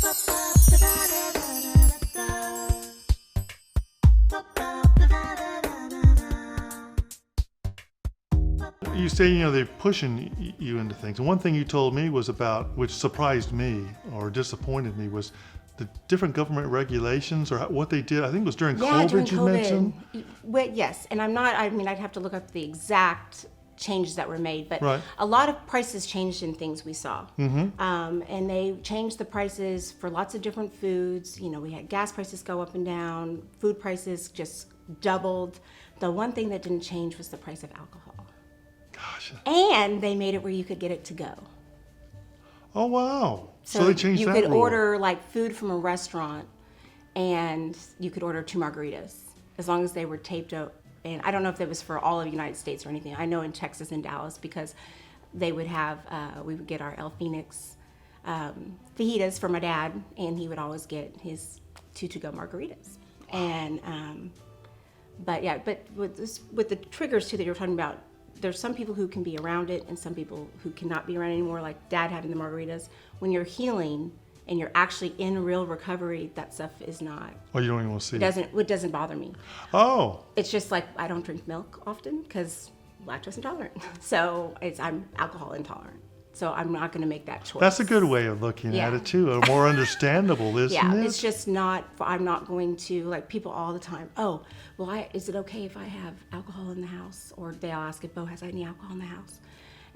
You say, they're pushing you into things. And one thing you told me was about, which surprised me or disappointed me, was the different government regulations or what they did. I think it was during COVID during you COVID. mentioned. Well, yes, and I'd have to look up the exact changes that were made, but Right. a lot of prices changed in things we saw. And they changed the prices for lots of different foods. We had gas prices go up and down, food prices just doubled. The one thing that didn't change was the price of alcohol. Gosh. And they made it where you could get it to go. Oh, wow. So they changed that you could rule. order like food from a restaurant and you could order 2 margaritas as long as they were taped out. And I don't know if that was for all of the United States or anything. I know in Texas and Dallas, because they would have, we would get our El Phoenix fajitas for my dad, and he would always get his 2 to-go margaritas. And, but with the triggers too that you're talking about, there's some people who can be around it and some people who cannot be around it anymore, like Dad having the margaritas. When you're healing and you're actually in real recovery, that stuff is not. Oh, you don't even want to see It doesn't bother me. Oh. It's just like I don't drink milk often because lactose intolerant. So I'm alcohol intolerant. So I'm not going to make that choice. That's a good way of looking at it too. A more understandable, isn't it? It's just not. I'm not going to, like, people all the time. Oh, well, is it okay if I have alcohol in the house? Or they'll ask if Bo has any alcohol in the house.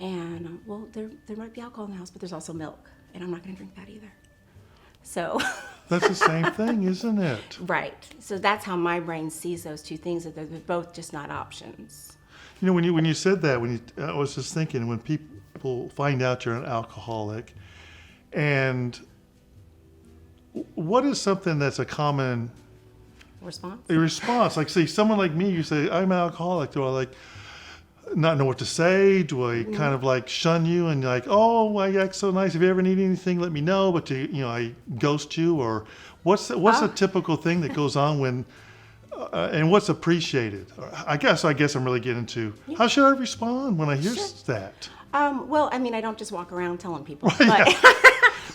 And well, there might be alcohol in the house, but there's also milk, and I'm not going to drink that either. So That's the same thing, isn't it? right. So that's how my brain sees those two things, that they're both just not options. When you said that, I was just thinking, when people find out you're an alcoholic, and what is something that's a common response? Like, say, someone like me, you say, I'm an alcoholic. Do I like not know what to say? Do I kind of like shun you and like, oh, I act so nice. If you ever need anything, let me know. But I ghost you? Or what's a typical thing that goes on when, and what's appreciated? I guess I'm really getting to how should I respond when I hear that? Well, I don't just walk around telling people, Right,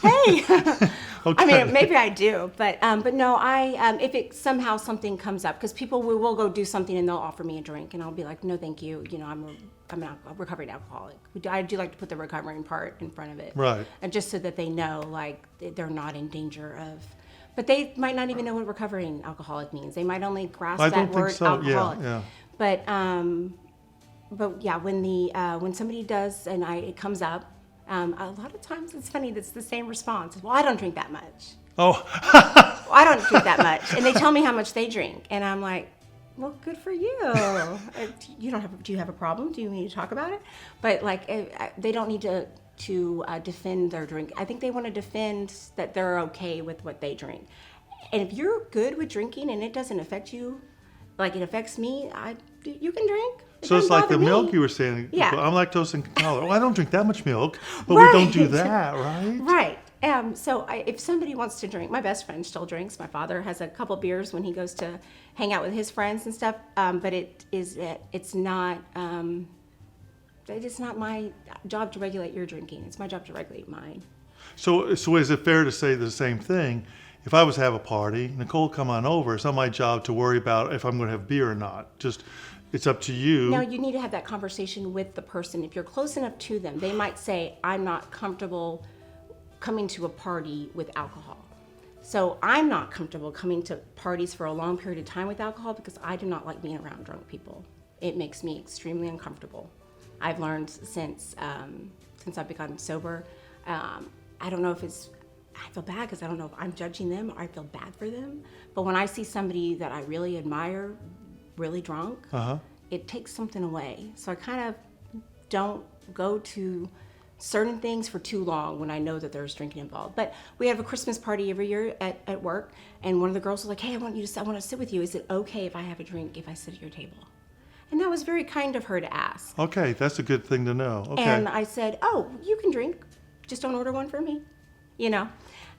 but hey, Okay. maybe I do, but no, if it somehow something comes up, because people will go do something and they'll offer me a drink, and I'll be like, no, thank you. I'm a recovering alcoholic. I do like to put the recovering part in front of it, Right. and just so that they know, like, they're not in danger of. But they might not even know what recovering alcoholic means. They might only grasp I that don't word think so. alcoholic. Yeah. But yeah, when somebody does and it comes up, a lot of times it's funny. That's the same response. Well, I don't drink that much. Oh. Well, I don't drink that much, and they tell me how much they drink, and I'm like, well, good for you. Do you have a problem? Do you need to talk about it? But like, they don't need to defend their drink. I think they want to defend that they're okay with what they drink. And if you're good with drinking and it doesn't affect you, like it affects me, you can drink. So it's like the me. milk you were saying. Yeah. I'm lactose intolerant. Well, I don't drink that much milk, but Right. we don't do that, right? Right. So if somebody wants to drink, my best friend still drinks. My father has a couple beers when he goes to hang out with his friends and stuff. But it's not my job to regulate your drinking. It's my job to regulate mine. So is it fair to say the same thing? If I was to have a party, Nicole, come on over. It's not my job to worry about if I'm going to have beer or not. Just, it's up to you. No, you need to have that conversation with the person. If you're close enough to them, they might say, I'm not comfortable coming to a party with alcohol. So I'm not comfortable coming to parties for a long period of time with alcohol because I do not like being around drunk people. It makes me extremely uncomfortable. I've learned since I've become sober. I don't know if I feel bad because I don't know if I'm judging them or I feel bad for them. But when I see somebody that I really admire really drunk, it takes something away. So I kind of don't go to certain things for too long when I know that there's drinking involved. But we have a Christmas party every year at work, and one of the girls was like, hey, I want to sit with you. Is it okay if I have a drink if I sit at your table? And that was very kind of her to ask. Okay, that's a good thing to know. Okay. And I said, oh, you can drink, just don't order one for me,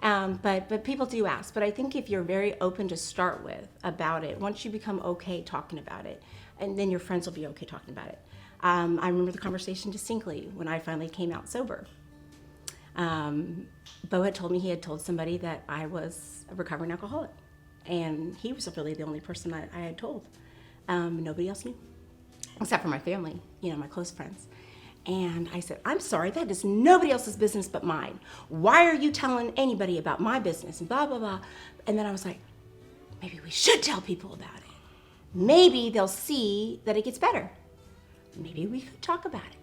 But people do ask. But I think if you're very open to start with about it, once you become okay talking about it, and then your friends will be okay talking about it. I remember the conversation distinctly when I finally came out sober. Bo had told me he had told somebody that I was a recovering alcoholic. And he was really the only person I had told. Nobody else knew, except for my family, my close friends. And I said, I'm sorry, that is nobody else's business but mine. Why are you telling anybody about my business? And blah, blah, blah. And then I was like, maybe we should tell people about it. Maybe they'll see that it gets better. Maybe we could talk about it.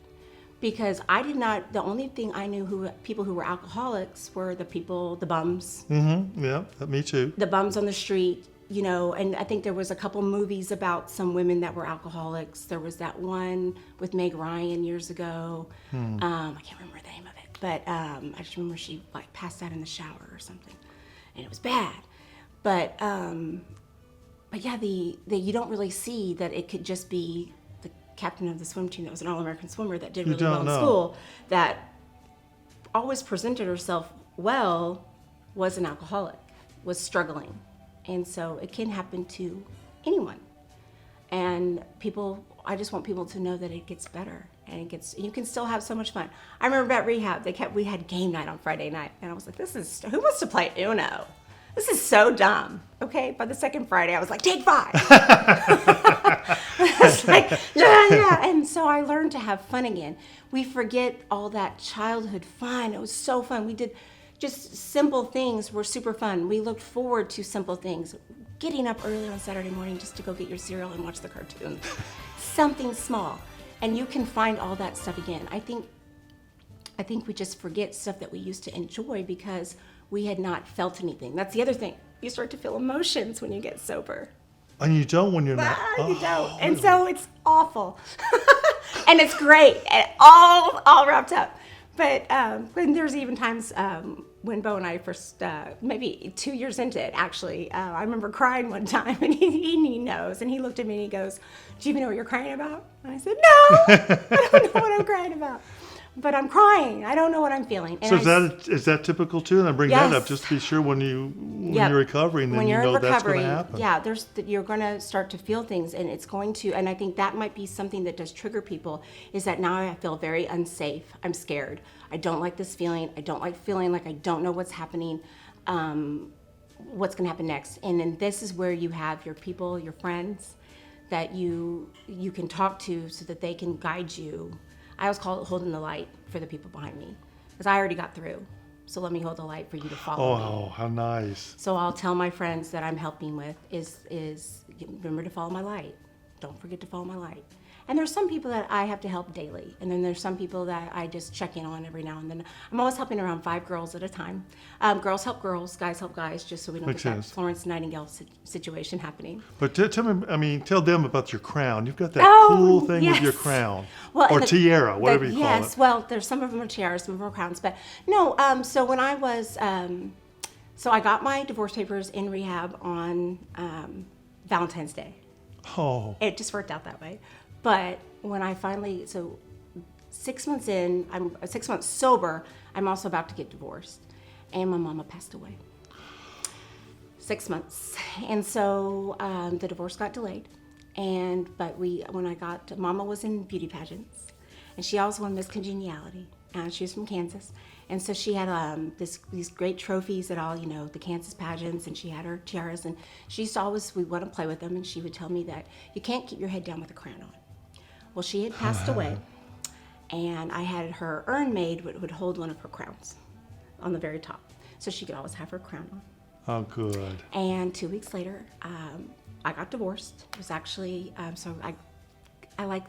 Because the only thing I knew people who were alcoholics were the bums. Mm-hmm. Yeah, me too. The bums on the street, and I think there was a couple movies about some women that were alcoholics. There was that one with Meg Ryan years ago. I can't remember the name of it, but I just remember she passed out in the shower or something, and it was bad. But yeah, you don't really see that it could just be the captain of the swim team that was an all-American swimmer that did really well in school, that always presented herself well, was an alcoholic, was struggling. And so it can happen to anyone. And I just want people to know that it gets better, and you can still have so much fun. I remember at rehab, we had game night on Friday night, and I was like, who wants to play Uno? This is so dumb. Okay, by the second Friday, I was like, take 5. I was like, yeah. And so I learned to have fun again. We forget all that childhood fun. It was so fun. We did just simple things were super fun. We looked forward to simple things. Getting up early on Saturday morning just to go get your cereal and watch the cartoons. Something small. And you can find all that stuff again. I think we just forget stuff that we used to enjoy because we had not felt anything. That's the other thing. You start to feel emotions when you get sober. And you don't when you're not. You don't. And so it's awful. And it's great. And all wrapped up. But when there's even times when Bo and I first, maybe 2 years into it, actually, I remember crying one time, and he knows, and he looked at me and he goes, do you even know what you're crying about? And I said, no, I don't know what I'm crying about. But I'm crying. I don't know what I'm feeling. And so is that typical too? And I bring that up just to be sure when you're recovering, then you know that's going to happen. Yeah, you're going to start to feel things, and it's going to. And I think that might be something that does trigger people. Is that now I feel very unsafe. I'm scared. I don't like this feeling. I don't like feeling like I don't know what's happening. What's going to happen next? And then this is where you have your people, your friends, that you can talk to so that they can guide you. I always call it holding the light for the people behind me, because I already got through. So let me hold the light for you to follow me. Oh, how nice. So I'll tell my friends that I'm helping with is remember to follow my light. Don't forget to follow my light. And there's some people that I have to help daily. And then there's some people that I just check in on every now and then. I'm always helping around 5 girls at a time. Girls help girls, guys help guys, just so we don't get that Florence Nightingale situation happening. But tell them about your crown. You've got that cool thing with your crown. Well, or tiara, whatever you call it. Yes, well, there's some of them are tiaras, some of them are crowns. But no, so when I was, so I got my divorce papers in rehab on Valentine's Day. Oh. It just worked out that way. But when I finally, 6 months in, I'm 6 months sober, I'm also about to get divorced. And my mama passed away. 6 months. And so the divorce got delayed. Mama was in beauty pageants. And she always won Miss Congeniality. She was from Kansas. And so she had these great trophies at all, the Kansas pageants, and she had her tiaras. And she used to we want to play with them, and she would tell me that you can't keep your head down with a crown on. Well, she had passed away, and I had her urn made would hold one of her crowns on the very top, so she could always have her crown on. Oh, good. And 2 weeks later, I got divorced. It was actually, I like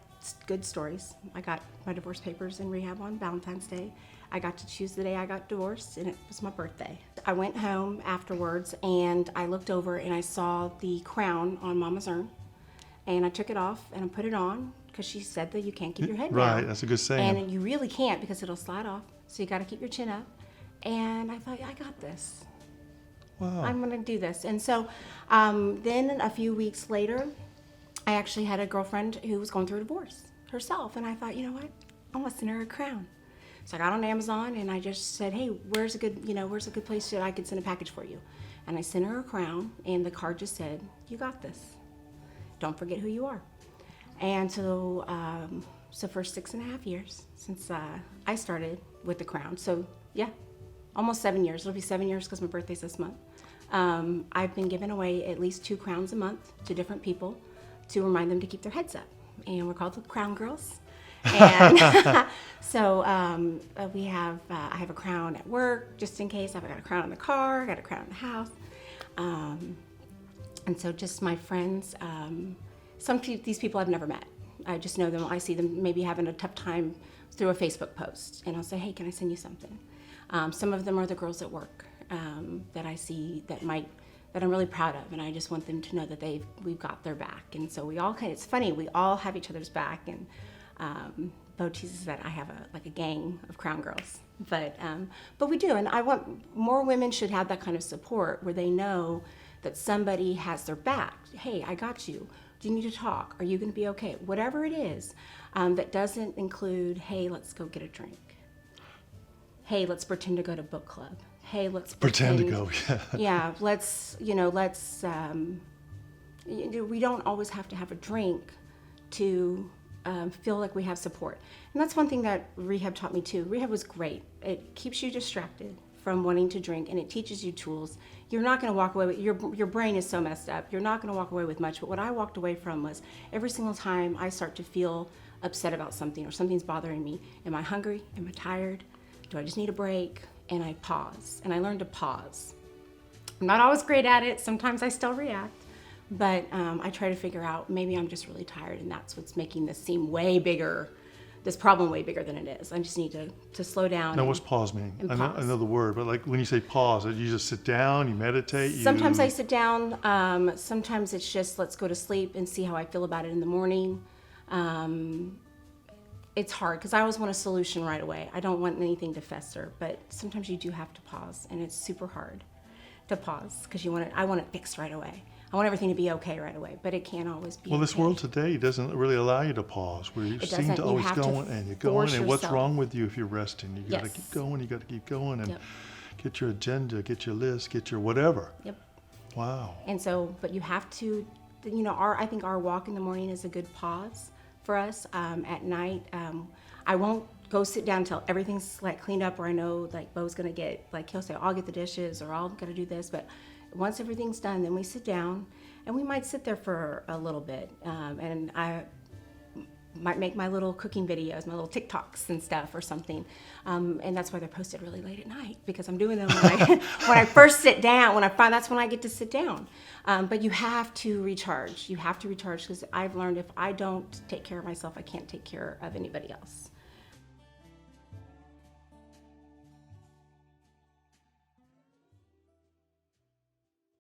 good stories. I got my divorce papers in rehab on Valentine's Day. I got to choose the day I got divorced, and it was my birthday. I went home afterwards, and I looked over, and I saw the crown on Mama's urn, and I took it off, and I put it on, because she said that you can't keep your head down. Right, that's a good saying. And you really can't, because it'll slide off, so you got to keep your chin up. And I thought, I got this. Wow. I'm going to do this. And so then a few weeks later, I actually had a girlfriend who was going through a divorce herself, and I thought, you know what? I'm going to send her a crown. So I got on Amazon, and I just said, hey, where's a good place that I could send a package for you? And I sent her a crown, and the card just said, you got this. Don't forget who you are. And so for 6.5 years since I started with the crown. So, Yeah, almost 7 years. It'll be 7 years because my birthday's this month. I've been giving away at least 2 crowns a month to different people to remind them to keep their heads up. And we're called the Crown Girls. And so we have, I have a crown at work just in case. I've got a crown in the car, I got a crown in the house. And so just my friends, these people I've never met. I just know them. I see them maybe having a tough time through a Facebook post, and I'll say, hey, can I send you something? Some of them are the girls at work that I see that I'm really proud of, and I just want them to know that we've got their back. And so it's funny, we all have each other's back, and Bo teases that I have a gang of Crown Girls, but we do, and I want more women should have that kind of support where they know that somebody has their back. Hey, I got you. Do you need to talk? Are you going to be okay? Whatever it is, that doesn't include, hey, let's go get a drink. Hey, let's pretend to go to book club. Hey, let's Pretend to go, yeah. Yeah, we don't always have to have a drink to feel like we have support. And that's one thing that rehab taught me too. Rehab was great. It keeps you distracted from wanting to drink, and it teaches you tools. You're not going to walk away with, your brain is so messed up, you're not going to walk away with much, but what I walked away from was every single time I start to feel upset about something or something's bothering me, am I hungry? Am I tired? Do I just need a break? And I pause, and I learned to pause. I'm not always great at it, sometimes I still react, but I try to figure out, maybe I'm just really tired, and that's what's making this seem way bigger, this problem way bigger than it is. I just need to slow down. Now, what's pause mean? I know the word, but like when you say pause, you just sit down, you meditate? Sometimes I sit down. Sometimes it's just let's go to sleep and see how I feel about it in the morning. It's hard because I always want a solution right away. I don't want anything to fester, but sometimes you do have to pause, and it's super hard to pause because I want it fixed right away. I want everything to be okay right away, but it can't always be. Well, this okay. world today doesn't really allow you to pause. Where you seem to always going and you're going, and what's wrong with you if you're resting? You got to keep going. You got to keep going and get your agenda, get your list, get your whatever. Yep. Wow. And so, but you have to, I think our walk in the morning is a good pause for us. At night, I won't go sit down until everything's like cleaned up, or I know like Bo's gonna get, like he'll say, I'll get the dishes or I'll gotta do this, but once everything's done, then we sit down, and we might sit there for a little bit, and I might make my little cooking videos, my little TikToks and stuff or something, and that's why they're posted really late at night, because I'm doing them when I first sit down, that's when I get to sit down. But you have to recharge. You have to recharge, because I've learned if I don't take care of myself, I can't take care of anybody else.